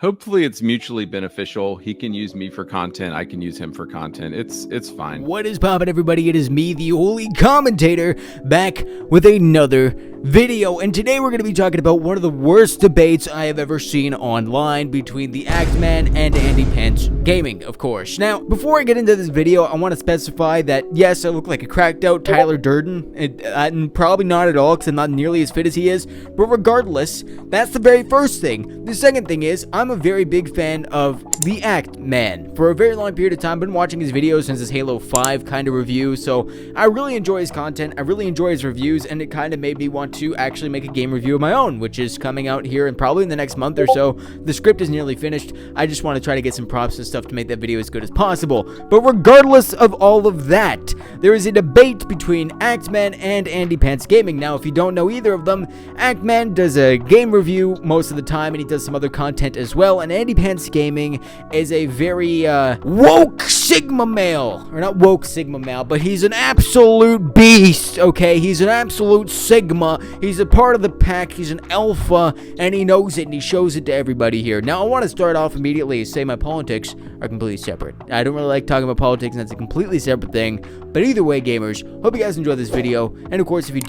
Hopefully it's mutually beneficial. He can use me for content. I can use him for content. It's fine. What is poppin', everybody? It is me, the Holy Commentator, back with another video. And today we're going to be talking about one of the worst debates I have ever seen online between the Axeman and Andy Pence Gaming, of course. Now, before I get into this video, I want to specify that, yes, I look like a cracked out Tyler Durden, and probably not at all, because I'm not nearly as fit as he is. But regardless, that's the very first thing. The second thing is, I'm a very big fan of the Axeman. For a very long period of time, I've been watching his videos since his Halo 5 kind of review, so I really enjoy his content, I really enjoy his reviews, and it kind of made me want to actually make a game review of my own, which is coming out here and probably in the next month or so. The script is nearly finished. I just want to try to get some props and stuff to make that video as good as possible. But regardless of all of that, there is a debate between Axeman and Andy Pence Gaming. Now, if you don't know either of them, Axeman does a game review most of the time, and he does some other content as well, and Andy Pence Gaming is a very woke Sigma male, or not woke Sigma male, but he's an absolute beast, okay? He's an absolute Sigma. He's a part of the pack. He's an alpha, and he knows it, and he shows it to everybody here. Now, I want to start off immediately and say my politics are completely separate. I don't really like talking about politics, and that's a completely separate thing. But either way, gamers, hope you guys enjoyed this video. And of course, if you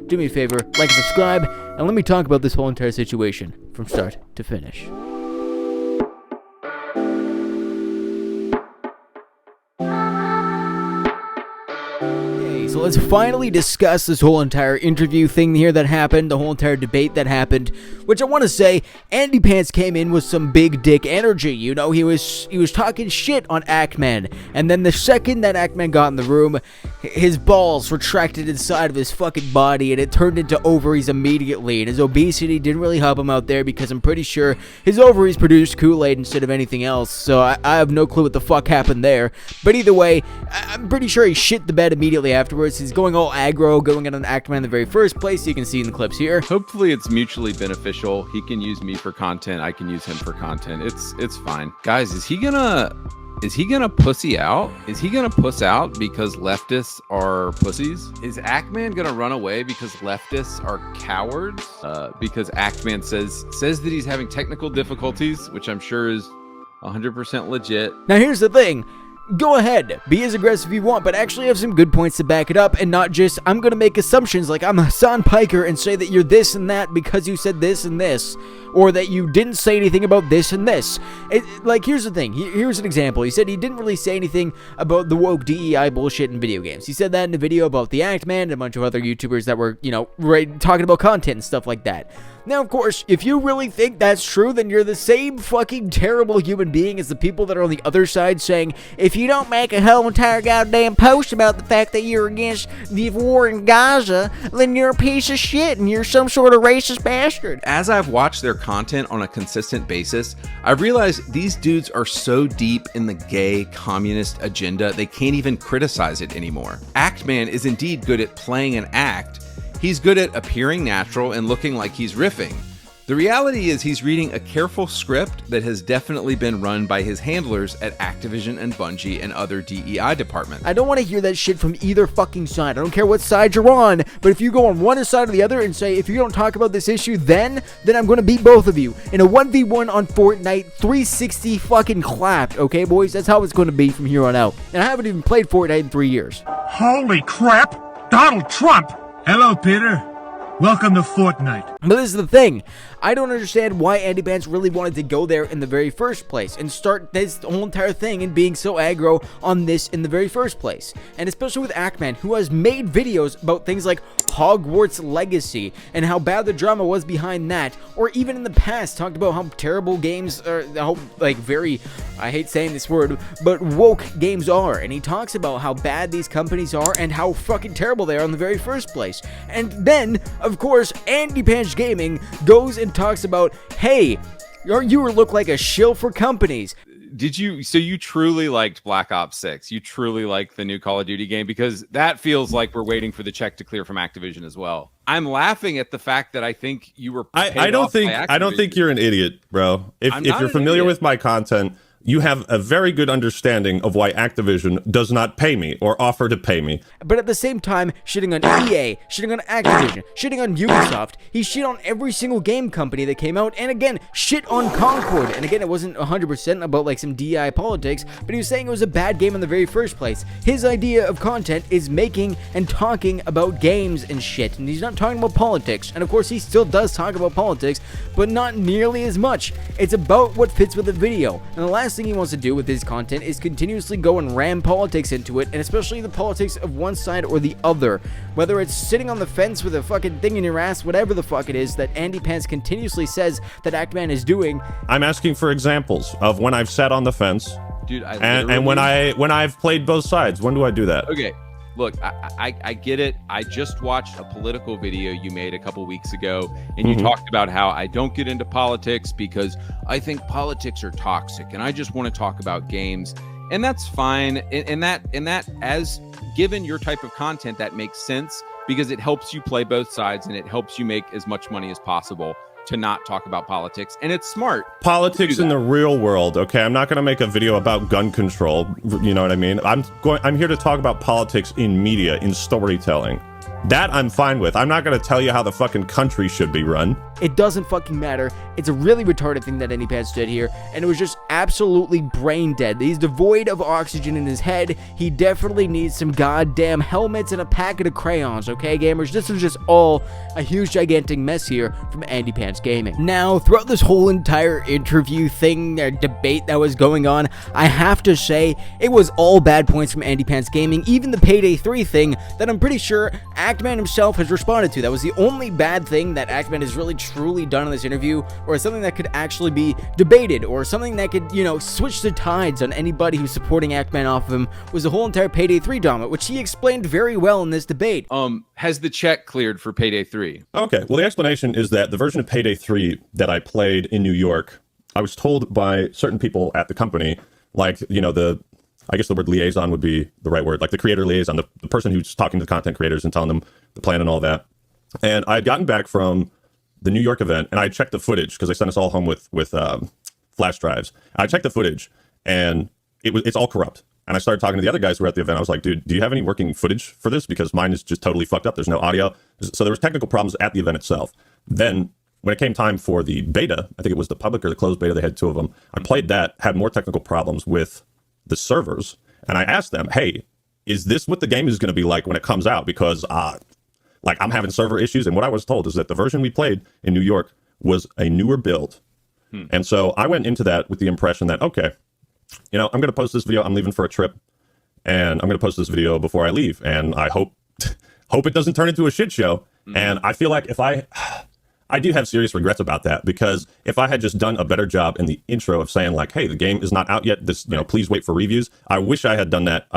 do me a favor, like and subscribe, and let me talk about this whole entire situation from start to finish. So let's finally discuss this whole entire interview thing here that happened, the whole entire debate that happened, which I want to say, Andy Pence came in with some big dick energy. You know, he was talking shit on Axeman, and then the second that Axeman got in the room, his balls retracted inside of his fucking body, and it turned into ovaries immediately, and his obesity didn't really help him out there, because I'm pretty sure his ovaries produced Kool-Aid instead of anything else, so I have no clue what the fuck happened there. But either way, I'm pretty sure he shit the bed immediately afterwards. He's going all aggro, going in on Axeman in the very first place. You can see in the clips here. Hopefully it's mutually beneficial. He can use me for content. I can use him for content. It's fine. Guys, is he gonna pussy out? Is he gonna puss out because leftists are pussies? Is Axeman gonna run away because leftists are cowards? Because Axeman says that he's having technical difficulties, which I'm sure is 100% legit. Now here's the thing. Go ahead, be as aggressive you want, but actually have some good points to back it up, and not just, I'm gonna make assumptions like I'm Hassan Piker and say that you're this and that because you said this and this, or that you didn't say anything about this and this. Like, here's the thing, here's an example. He said he didn't really say anything about the woke DEI bullshit in video games. He said that in a video about the Axeman and a bunch of other YouTubers that were, you know, talking about content and stuff like that. Now, of course, if you really think that's true, then you're the same fucking terrible human being as the people that are on the other side saying, if you don't make a whole entire goddamn post about the fact that you're against the war in Gaza, then you're a piece of shit and you're some sort of racist bastard. As I've watched their content on a consistent basis, I've realized these dudes are so deep in the gay communist agenda, they can't even criticize it anymore. Axeman is indeed good at playing an act. He's good at appearing natural and looking like he's riffing. The reality is he's reading a careful script that has definitely been run by his handlers at Activision and Bungie and other DEI departments. I don't want to hear that shit from either fucking side. I don't care what side you're on, but if you go on one side or the other and say, if you don't talk about this issue, then I'm going to beat both of you in a 1v1 on Fortnite, 360 fucking clapped, okay, boys? That's how it's going to be from here on out. And I haven't even played Fortnite in 3 years. Holy crap! Donald Trump! Hello, Peter. Welcome to Fortnite. But this is the thing. I don't understand why Andy Pence really wanted to go there in the very first place and start this whole entire thing and being so aggro on this in the very first place. And especially with Axeman, who has made videos about things like Hogwarts Legacy and how bad the drama was behind that, or even in the past talked about how terrible games are, how like very, I hate saying this word, but woke games are. And he talks about how bad these companies are and how fucking terrible they are in the very first place. And then, of course, Andy Pence Gaming goes and talks about, hey, you look like a shill for companies. So you truly liked Black Ops 6? You truly like the new Call of Duty game? Because that feels like we're waiting for the check to clear from Activision as well. I'm laughing at the fact that I think you were I don't think you're an idiot, bro. If you're familiar with my content, you have a very good understanding of why Activision does not pay me or offer to pay me. But at the same time, shitting on EA, shitting on Activision, shitting on Ubisoft, he shit on every single game company that came out, and again, shit on Concord. And again, it wasn't 100% about like some DI politics, but he was saying it was a bad game in the very first place. His idea of content is making and talking about games and shit, and he's not talking about politics. And of course, he still does talk about politics, but not nearly as much. It's about what fits with the video. And the last thing he wants to do with his content is continuously go and ram politics into it, and especially the politics of one side or the other. Whether it's sitting on the fence with a fucking thing in your ass, whatever the fuck it is that Andy Pants continuously says that Actman is doing. I'm asking for examples of when I've sat on the fence, Dude, and when I've played both sides. When do I do that? Okay. Look, I get it. I just watched a political video you made a couple weeks ago, and you talked about how I don't get into politics because I think politics are toxic, and I just want to talk about games, and that's fine. And that as given your type of content, that makes sense because it helps you play both sides, and it helps you make as much money as possible to not talk about politics, and it's smart. Politics in the real world, okay? I'm not going to make a video about gun control, you know what I mean? I'm here to talk about politics in media, in storytelling. That I'm fine with. I'm not going to tell you how the fucking country should be run. It doesn't fucking matter. It's a really retarded thing that Andy Pants did here, and it was just absolutely brain dead. He's devoid of oxygen in his head. He definitely needs some goddamn helmets and a packet of crayons, okay, gamers? This is just all a huge, gigantic mess here from Andy Pants Gaming. Now, throughout this whole entire interview thing, or debate that was going on, I have to say, it was all bad points from Andy Pants Gaming, even the Payday 3 thing that I'm pretty sure Actman himself has responded to. That was the only bad thing that Actman has really truly done in this interview, or something that could actually be debated, or something that could, you know, switch the tides on anybody who's supporting Actman off of him, was the whole entire Payday 3 drama, which he explained very well in this debate. Has the check cleared for Payday 3? Okay, well, the explanation is that the version of Payday 3 that I played in New York, I was told by certain people at the company, like, you know, I guess the word liaison would be the right word, like the creator liaison, the person who's talking to the content creators and telling them the plan and all that. And I had gotten back from the New York event, and I checked the footage because they sent us all home with flash drives. I checked the footage, and it's all corrupt. And I started talking to the other guys who were at the event. I was like, dude, do you have any working footage for this? Because mine is just totally fucked up. There's no audio. So there was technical problems at the event itself. Then when it came time for the beta, I think it was the public or the closed beta, they had two of them. I played that, had more technical problems with the servers. And I asked them, hey, is this what the game is going to be like when it comes out? Because like I'm having server issues. And what I was told is that the version we played in New York was a newer build. And so I went into that with the impression that, okay, you know, I'm going to post this video. I'm leaving for a trip, and I'm going to post this video before I leave. And I hope it doesn't turn into a shit show. And I feel like if I do have serious regrets about that, because if I had just done a better job in the intro of saying like, hey, the game is not out yet, this, you know, please wait for reviews. I wish I had done that.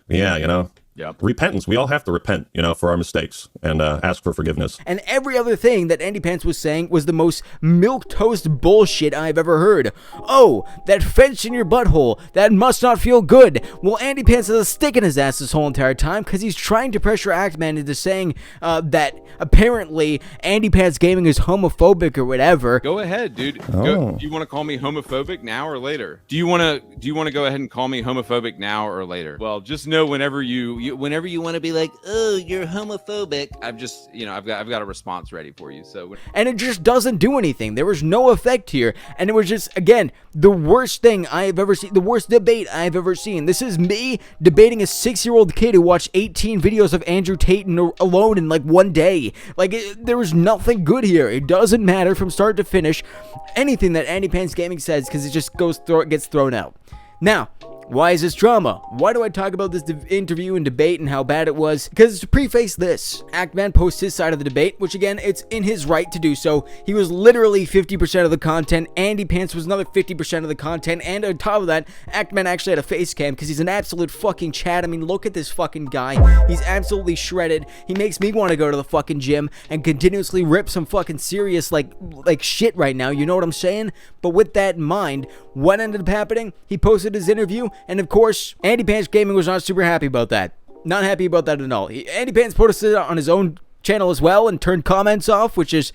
Yeah, you know. Yep. Repentance. We all have to repent, you know, for our mistakes and ask for forgiveness. And every other thing that Andy Pants was saying was the most milquetoast bullshit I've ever heard. Oh, that fence in your butthole, that must not feel good. Well, Andy Pants has a stick in his ass this whole entire time because he's trying to pressure Actman into saying that apparently Andy Pants Gaming is homophobic or whatever. Go ahead, dude. Do you want to call me homophobic now or later? Do you want to go ahead and call me homophobic now or later? Well, just know whenever you want to be like, oh, you're homophobic, I've got a response ready for you. So and it just doesn't do anything. There was no effect here, and it was just, again, the worst thing I have ever seen, the worst debate I've ever seen. This is me debating a 6-year-old kid who watched 18 videos of Andrew Tate alone in like one day. Like, there was nothing good here. It doesn't matter from start to finish anything that Andy Pants Gaming says, because it just gets thrown out. Now, why is this drama? Why do I talk about this interview and debate and how bad it was? Because to preface this, Actman posts his side of the debate, which again, it's in his right to do so. He was literally 50% of the content. Andy Pants was another 50% of the content. And on top of that, Actman actually had a face cam because he's an absolute fucking Chad. I mean, look at this fucking guy. He's absolutely shredded. He makes me want to go to the fucking gym and continuously rip some fucking serious like shit right now. You know what I'm saying? But with that in mind, what ended up happening? He posted his interview, and of course, Andy Pants Gaming was not super happy about that. Not happy about that at all. Andy Pants posted it on his own channel as well and turned comments off, which is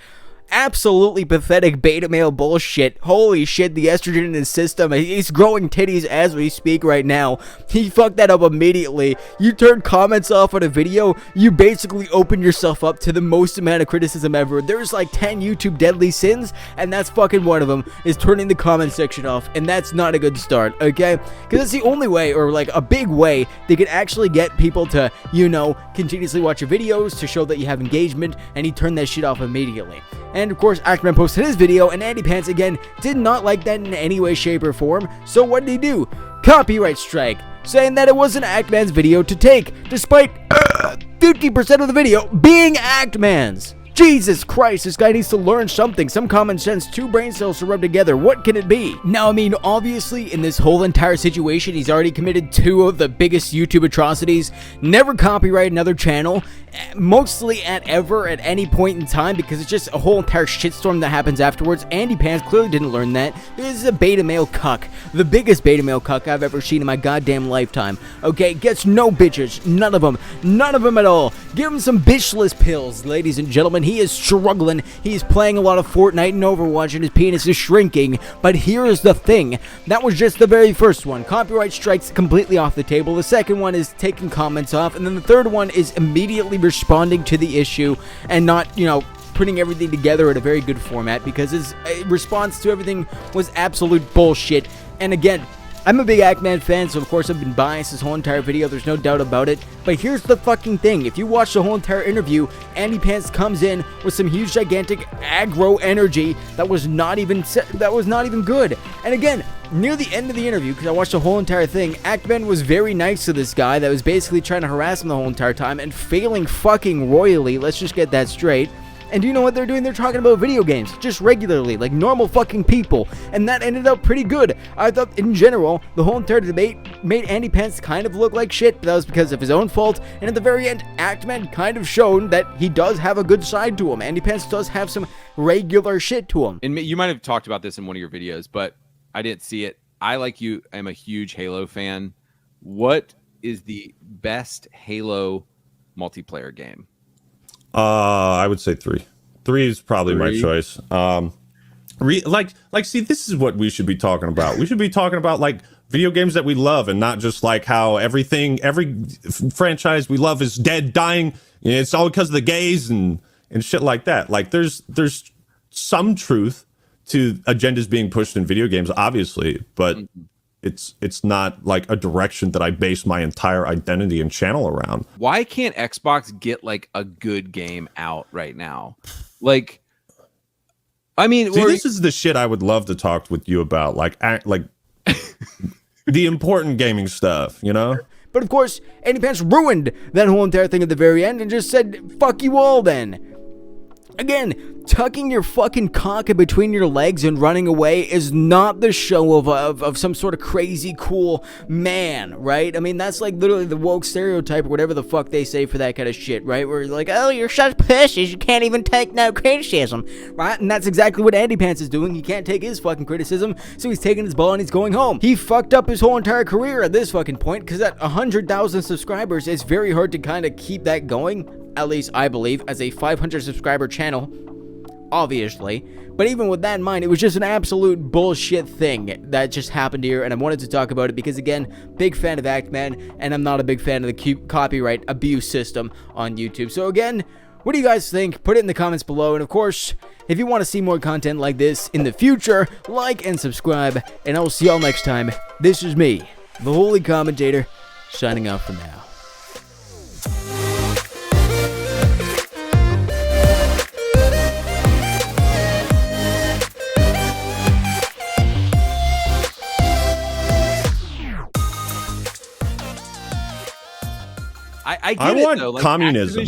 Absolutely pathetic beta male bullshit. Holy shit, the estrogen in his system. He's growing titties as we speak right now. He fucked that up immediately. You turn comments off on a video, you basically open yourself up to the most amount of criticism ever. There's like 10 YouTube deadly sins, and that's fucking one of them, is turning the comment section off, and that's not a good start, okay? Because that's the only way, or like a big way, they can actually get people to, you know, continuously watch your videos to show that you have engagement, and he turned that shit off immediately. And of course, Actman posted his video, and Andy Pants again did not like that in any way, shape, or form. So what did he do? Copyright strike, saying that it wasn't Actman's video to take, despite 50% of the video being Actman's. Jesus Christ, this guy needs to learn something, some common sense, 2 brain cells to rub together. What can it be? Now, I mean, obviously, in this whole entire situation, he's already committed 2 of the biggest YouTube atrocities. Never copyright another channel, mostly at any point in time, because it's just a whole entire shitstorm that happens afterwards. Andy Pants clearly didn't learn that. This is a beta male cuck. The biggest beta male cuck I've ever seen in my goddamn lifetime. Okay, gets no bitches. None of them. None of them at all. Give him some bitchless pills, ladies and gentlemen. He is struggling. He's playing a lot of Fortnite and Overwatch, and his penis is shrinking. But here's the thing. That was just the very first one. Copyright strikes completely off the table. The second one is taking comments off. And then the third one is immediately responding to the issue and not, you know, putting everything together in a very good format, because his response to everything was absolute bullshit. And again, I'm a big Actman fan, so of course I've been biased this whole entire video, there's no doubt about it. But here's the fucking thing. If you watch the whole entire interview, Andy Pants comes in with some huge, gigantic aggro energy that was not even good. And again, near the end of the interview, because I watched the whole entire thing, Actman was very nice to this guy that was basically trying to harass him the whole entire time and failing fucking royally. Let's just get that straight. And do you know what they're doing? They're talking about video games, just regularly, like normal fucking people. And that ended up pretty good. I thought, in general, the whole entire debate made Andy Pants kind of look like shit, but that was because of his own fault. And at the very end, Actman kind of shown that he does have a good side to him. Andy Pants does have some regular shit to him. And you might have talked about this in one of your videos, but I didn't see it. I, like you, am a huge Halo fan. What is the best Halo multiplayer game? I would say 3. 3 is probably my choice. See, this is what we should be talking about. We should be talking about like video games that we love, and not just like how every franchise we love is dead, dying. You know, it's all because of the gays and shit like that. Like there's some truth to agendas being pushed in video games, obviously, but it's not like a direction that I base my entire identity and channel around. Why can't Xbox get like a good game out right now? Like, I mean, see, this is the shit I would love to talk with you about, like the important gaming stuff, you know? But of course, Andy Pants ruined that whole entire thing at the very end and just said, fuck you all then. Again, tucking your fucking cock in between your legs and running away is not the show of some sort of crazy cool man, right? I mean, that's like literally the woke stereotype or whatever the fuck they say for that kind of shit, right? Where you're like, oh, you're such pussies, you can't even take no criticism, right? And that's exactly what Andy Pants is doing. He can't take his fucking criticism, so he's taking his ball and he's going home. He fucked up his whole entire career at this fucking point, because at 100,000 subscribers, it's very hard to kind of keep that going. At least I believe, as a 500 subscriber channel, obviously. But even with that in mind, it was just an absolute bullshit thing that just happened here, and I wanted to talk about it because, again, big fan of Actman, and I'm not a big fan of the copyright abuse system on YouTube. So again, what do you guys think? Put it in the comments below, and of course, if you want to see more content like this in the future, like and subscribe, and I will see y'all next time. This is me, the Holy Commentator, signing off for now. I get it, want though. Like, communism.